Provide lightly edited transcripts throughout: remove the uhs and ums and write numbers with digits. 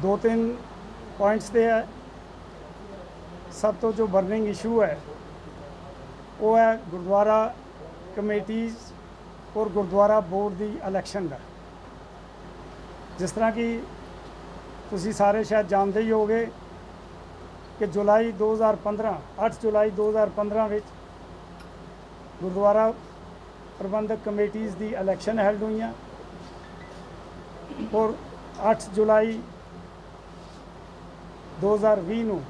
दो तीन पॉइंट्स ते है। सब तो जो बर्निंग इशू है वो है गुरुद्वारा कमेटीज़ और गुरुद्वारा बोर्ड की इलैक्शन का। जिस तरह कि तुसी सारे शायद जानते ही होगे कि जुलाई 2015 8 जुलाई 2015 में गुरुद्वारा प्रबंधक कमेटीज़ की इलैक्शन हैल्ड हुई और 8 जुलाई 2020 ਨੂੰ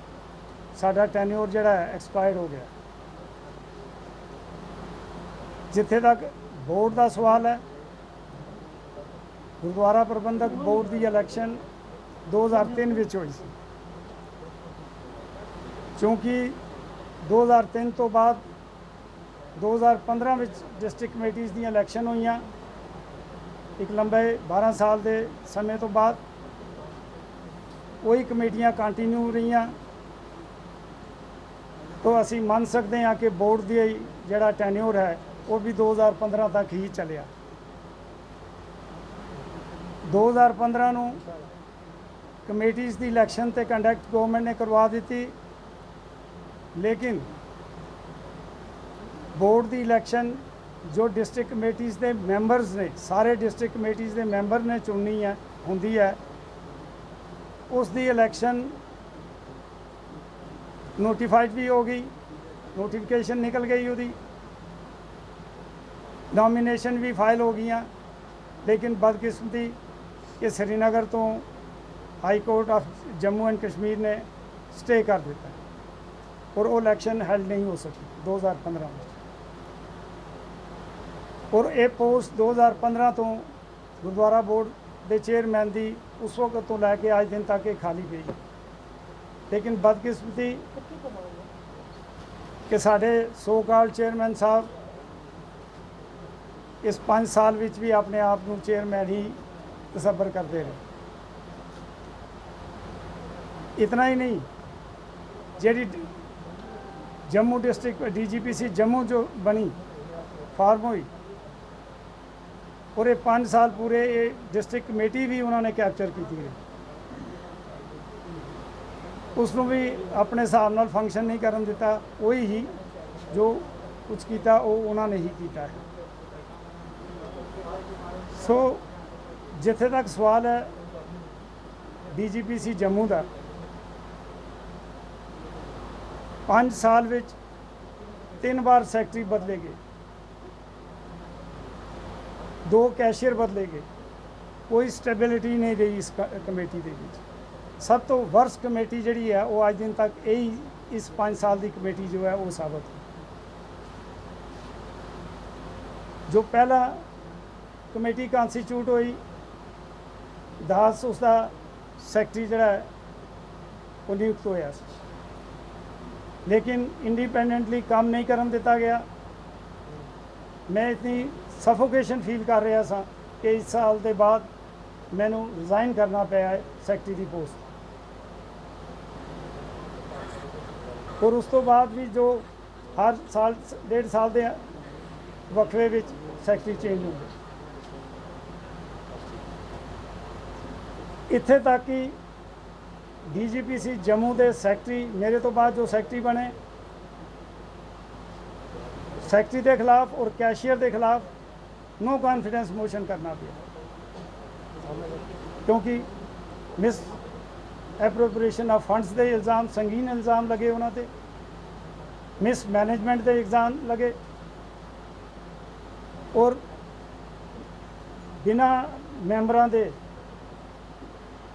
साडा टैन्योर जिहड़ा एक्सपायर्ड हो गया। जिथे तक बोर्ड का सवाल है, गुरुद्वारा प्रबंधक बोर्ड की इलैक्शन 2003 में हुई सी, क्योंकि 2003 तो बाद 2015 में डिस्ट्रिक्ट कमेटीज़ दी इलैक्शन हुई। एक लंबे 12 साल के समय तो बाद वही कमेटियां कंटिन्यू रही, तो असी मान सकते हैं कि बोर्ड की जिहड़ा टैन्योर है वो भी 2015 तक ही चलिया। 2015 ਨੂੰ कमेटीज़ की इलैक्शन तो कंडक्ट गवर्नमेंट ने करवा दी, लेकिन बोर्ड की इलैक्शन जो डिस्ट्रिक्ट कमेटीज़ के मैंबरस ने, सारे डिस्ट्रिक्ट कमेटीज़ के मैंबर ने चुननी है होंदी है, उसकी इलैक्शन नोटिफाइड भी हो गई, नोटिफिकेशन निकल गई, उसकी नॉमिनेशन भी फाइल हो गई। लेकिन बदकिस्मती कि श्रीनगर तो high court of Jammu and Kashmir ने स्टे कर दिता और वो इलैक्शन हेल्ड नहीं हो सकी 2015 में। और ये पोस्ट 2015 तो गुरुद्वारा बोर्ड के चेयरमैन की उस वक्त तो लैके आज दिन तक ये खाली गई। लेकिन बदकिस्मती कि साढ़े सो कॉल्ड चेयरमैन साहब इस 5 साल विच भी अपने आप को चेयरमैन ही तसब्बर करते रहे। इतना ही नहीं, जी जम्मू डिस्ट्रिक्ट DGPC जम्मू जो बनी फार्म हुई और ये 5 साल पूरे ये डिस्ट्रिक्ट कमेटी भी उन्होंने कैप्चर की थी, उसनों भी अपने हिसाब नाल फंक्शन नहीं करन दिता। वही ही जो कुछ किया वो उन्होंने ही किया है। सो जिथे तक सवाल है DGPC जम्मू का, 5 साल विच 3 बार सैकटरी बदले गए, 2 कैशियर बदले गए, कोई स्टेबिलिटी नहीं रही इस कमेटी के विच। सब तो वर्स कमेटी जी है वो आज दिन तक यही इस 5 साल की कमेटी जो है वो साबित हुई। जो पहला कमेटी कॉन्स्टिट्यूट हुई, दास उसका सैकटरी जड़ा है वो नियुक्त होया, लेकिन इंडिपेंडेंटली काम नहीं करन दिता गया। मैं इतनी सफोकेशन फील कर रहा था कि इस साल के बाद मैनू रिज़ाइन करना पाया है सैकटरी की पोस्ट। और उस तो बाद भी जो हर साल 1.5 साल के वक्फे विच सैकटरी चेंज हो गए। इत्थे तक कि DGPC जम्मू के सैकटरी मेरे तो बाद जो सैकटरी बने, सैकटरी के खिलाफ और कैशियर के खिलाफ नो कॉन्फिडेंस मोशन करना पिया, क्योंकि मिस एप्रोप्रिएशन ऑफ फंड्स के इल्ज़ाम, संगीन इल्ज़ाम लगे उन्होंने, मिस मैनेजमेंट के इल्ज़ाम लगे और बिना मैंबरां दे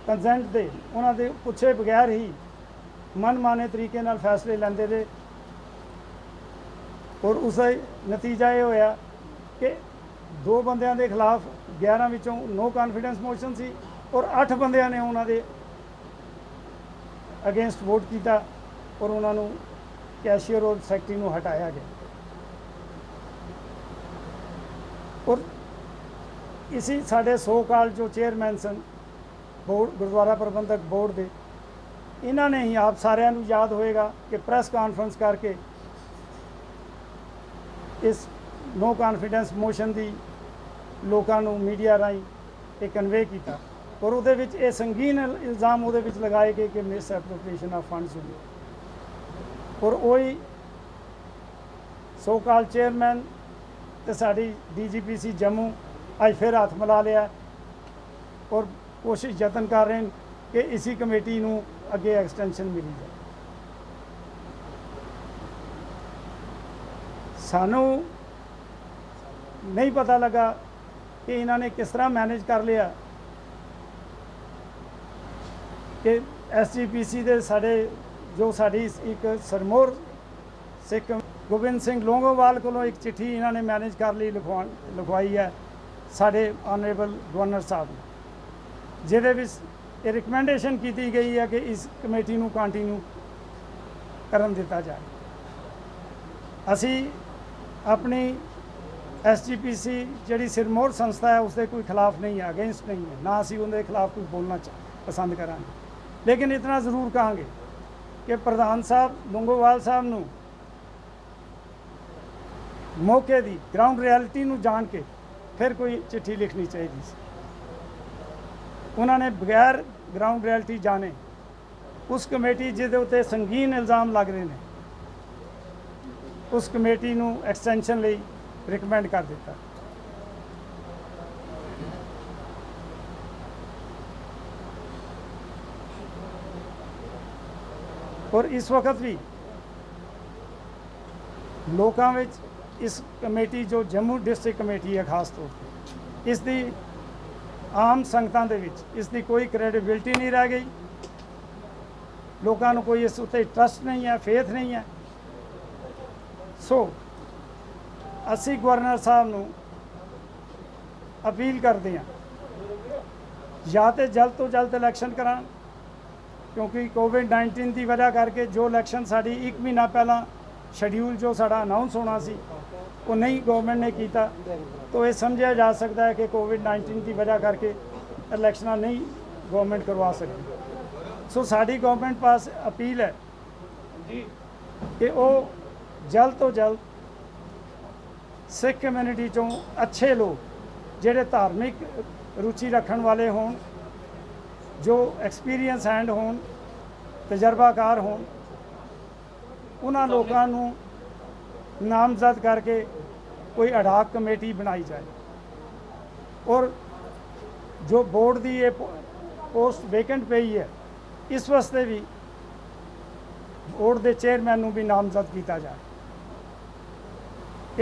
कंसेंट दे उन्होंने पूछे बगैर ही मनमाने तरीके नाल फैसले लेंदे रहे। और उस नतीजा ये होया कि 2 बंदियां दे खिलाफ 11 विचों नो कॉन्फिडेंस मोशन सी और 8 बंदियां ने उन्होंने अगेंस्ट वोट किया और उन्होंने कैशियर और सैकटरी को हटाया गया। और इसी साढ़े 100 कॉल जो चेयरमैन सन बोर्ड गुरुद्वारा प्रबंधक बोर्ड के, इन्होंने ही आप सारिਆਂ ਨੂੰ याद होएगा कि प्रेस कॉन्फ्रेंस करके इस नो कॉन्फिडेंस मोशन की लोगों को मीडिया राही एक कन्वे किया ਔਰ ਉਹਦੇ ਵਿੱਚ ਇਹ ਸੰਗੀਨ ਇਲਜ਼ਾਮ ਉਹਦੇ ਵਿੱਚ ਲਗਾਏ ਗਏ ਕਿ ਮਿਸ ਐਪਰੋਪ੍ਰੀਏਸ਼ਨ ਆਫ ਫੰਡਸ ਹੋਈ ਔਰ ਉਹੀ ਸੋ ਕਾਲ ਚੇਅਰਮੈਨ ਤੇ ਸਾਡੀ DGPC ਜੰਮੂ ਅੱਜ ਫਿਰ ਹੱਥ ਮਿਲਾ ਲਿਆ ਔਰ ਕੋਸ਼ਿਸ਼ ਯਤਨ ਕਰ ਰਹੇ ਨੇ ਕਿ ਇसी ਕਮੇਟੀ ਨੂੰ ਅੱਗੇ ਐਕਸਟੈਂਸ਼ਨ ਮਿਲੀ ਜਾਏ। ਸਾਨੂੰ ਨਹੀਂ ਪਤਾ ਲੱਗਾ ਕਿ ਇਹਨਾਂ ਨੇ ਕਿਸ ਤਰ੍ਹਾਂ ਮੈਨੇਜ ਕਰ ਲਿਆ ਕਿ SGPC ਦੇ ਸਾਡੇ ਜੋ ਸਾਡੀ ਇੱਕ ਸਰਮੋਰ ਸਿੱਖ ਗੋਬਿੰਦ ਸਿੰਘ ਲੋਂਗੋਵਾਲ ਕੋਲੋਂ ਇੱਕ ਚਿੱਠੀ ਇਹਨਾਂ ਨੇ ਮੈਨੇਜ ਕਰ ਲਈ ਲਿਖਵਾਈ ਹੈ ਸਾਡੇ ਆਨਰੇਬਲ ਗਵਰਨਰ ਸਾਹਿਬ ਨੂੰ, ਜਿਹਦੇ ਵਿੱਚ ਇਹ ਰਿਕਮੈਂਡੇਸ਼ਨ ਕੀਤੀ ਗਈ ਹੈ ਕਿ ਇਸ ਕਮੇਟੀ ਨੂੰ ਕੰਟੀਨਿਊ ਕਰਨ ਦਿੱਤਾ ਜਾਏ। ਅਸੀਂ ਆਪਣੀ SGPC ਜਿਹੜੀ ਸਿਰਮੌਰ ਸੰਸਥਾ ਹੈ ਉਸਦੇ ਕੋਈ ਖਿਲਾਫ ਨਹੀਂ ਹੈ, ਅਗੇਂਸਟ ਨਹੀਂ ਹੈ, ਨਾ ਅਸੀਂ ਉਹਦੇ ਖਿਲਾਫ ਕੋਈ ਬੋਲਣਾ ਪਸੰਦ ਕਰਾਂਗੇ, ਲੇਕਿਨ ਇਤਨਾ ਜ਼ਰੂਰ ਕਹਾਂਗੇ ਕਿ ਪ੍ਰਧਾਨ ਸਾਹਿਬ ਲੋਂਗੋਵਾਲ ਸਾਹਿਬ ਨੂੰ ਮੌਕੇ ਦੀ ਗਰਾਊਂਡ ਰਿਐਲਿਟੀ ਨੂੰ ਜਾਣ ਕੇ ਫਿਰ ਕੋਈ ਚਿੱਠੀ ਲਿਖਣੀ ਚਾਹੀਦੀ ਸੀ। ਉਹਨਾਂ ਨੇ ਬਗੈਰ ਗਰਾਊਂਡ ਰਿਐਲਿਟੀ ਜਾਣੇ ਉਸ ਕਮੇਟੀ ਜਿਹਦੇ ਉੱਤੇ ਸੰਗੀਨ ਇਲਜ਼ਾਮ ਲੱਗ ਰਹੇ ਨੇ ਉਸ ਕਮੇਟੀ ਨੂੰ ਐਕਸਟੈਂਸ਼ਨ ਲਈ ਰਿਕਮੈਂਡ ਕਰ ਦਿੱਤਾ। ਔਰ ਇਸ ਵਕਤ ਵੀ ਲੋਕਾਂ ਵਿੱਚ ਇਸ ਕਮੇਟੀ ਜੋ ਜੰਮੂ ਡਿਸਟ੍ਰਿਕਟ ਕਮੇਟੀ ਹੈ ਖਾਸ ਤੌਰ ਤੇ ਇਸ ਦੀ ਆਮ ਸੰਗਤਾਂ ਦੇ ਵਿੱਚ ਇਸ ਦੀ ਕੋਈ ਕ੍ਰੈਡੀਬਿਲਿਟੀ ਨਹੀਂ ਰਹਿ ਗਈ। ਲੋਕਾਂ ਨੂੰ ਕੋਈ ਇਸ ਉੱਤੇ ਟਰਸਟ ਨਹੀਂ ਹੈ, ਫੇਥ ਨਹੀਂ ਹੈ। ਸੋ ਅਸੀਂ ਗਵਰਨਰ ਸਾਹਿਬ ਨੂੰ ਅਪੀਲ ਕਰਦੇ ਹਾਂ ਜਾਂ ਤਾਂ ਜਲਦ ਤੋਂ ਜਲਦ ਇਲੈਕਸ਼ਨ ਕਰਾਉਣ, ਕਿਉਂਕਿ ਕੋਵਿਡ-19 ਦੀ ਵਜ੍ਹਾ ਕਰਕੇ ਜੋ ਇਲੈਕਸ਼ਨ ਸਾਡੀ 1 ਮਹੀਨਾ ਪਹਿਲਾਂ ਸ਼ਡਿਊਲ ਜੋ ਸਾਡਾ ਅਨਾਉਂਸ ਹੋਣਾ ਸੀ ਉਹ ਨਹੀਂ ਗਵਰਨਮੈਂਟ ਨੇ ਕੀਤਾ, ਤਾਂ ਇਹ ਸਮਝਿਆ ਜਾ ਸਕਦਾ ਹੈ ਕਿ ਕੋਵਿਡ-19 ਦੀ ਵਜ੍ਹਾ ਕਰਕੇ ਇਲੈਕਸ਼ਨਾਂ ਨਹੀਂ ਗਵਰਨਮੈਂਟ ਕਰਵਾ ਸਕਦੀ। ਸੋ ਸਾਡੀ ਗਵਰਨਮੈਂਟ ਪਾਸ ਅਪੀਲ ਹੈ ਕਿ ਉਹ ਜਲਦ ਤੋਂ ਜਲਦ ਸਿੱਖ ਕਮਿਊਨਿਟੀ ਚੋਂ ਅੱਛੇ ਲੋਕ ਜਿਹੜੇ ਧਾਰਮਿਕ ਰੁਚੀ ਰੱਖਣ ਵਾਲੇ ਹੋਣ, ਜੋ ਐਕਸਪੀਰੀਅੰਸ ਹੈਂਡ ਹੋਣ, ਤਜਰਬਾਕਾਰ ਹੋਣ, ਉਹਨਾਂ ਲੋਕਾਂ ਨੂੰ ਨਾਮਜ਼ਦ ਕਰਕੇ ਕੋਈ ਅਡਾਕ ਕਮੇਟੀ ਬਣਾਈ ਜਾਏ ਔਰ ਜੋ ਬੋਰਡ ਦੀ ਇਹ ਪੋਸਟ ਵੇਕੈਂਟ ਪਈ ਹੈ ਇਸ ਵਾਸਤੇ ਵੀ ਬੋਰਡ ਦੇ ਚੇਅਰਮੈਨ ਨੂੰ ਵੀ ਨਾਮਜ਼ਦ ਕੀਤਾ ਜਾਏ।